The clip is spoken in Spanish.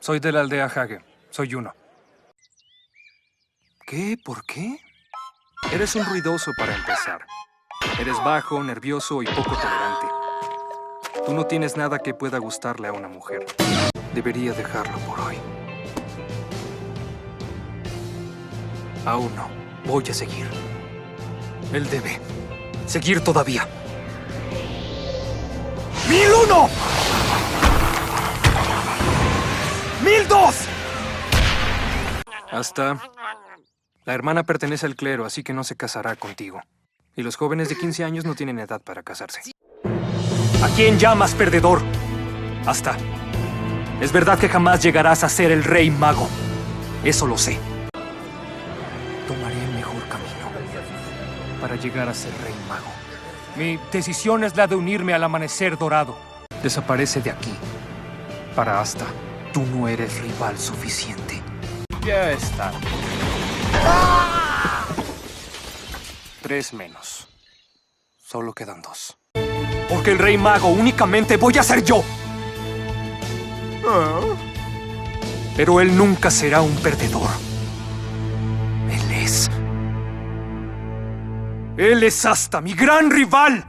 Soy de la aldea Hage. Soy uno. ¿Qué? ¿Por qué? Eres un ruidoso para empezar. Eres bajo, nervioso y poco tolerante. Tú no tienes nada que pueda gustarle a una mujer. Debería dejarlo por hoy. Aún no. Voy a seguir. Él debe seguir todavía. ¡1001! ¡1002! Hasta... La hermana pertenece al clero, así que no se casará contigo. Y los jóvenes de 15 años no tienen edad para casarse. ¿A quién llamas perdedor? Hasta... Es verdad que jamás llegarás a ser el rey mago. Eso lo sé. Tomaré el mejor camino para llegar a ser rey mago. Mi decisión es la de unirme al amanecer dorado. Desaparece de aquí. Para Asta, tú no eres rival suficiente. Ya está. 3 menos. Solo quedan 2. Porque el rey mago únicamente voy a ser yo. Pero él nunca será un perdedor. Él es Asta, mi gran rival.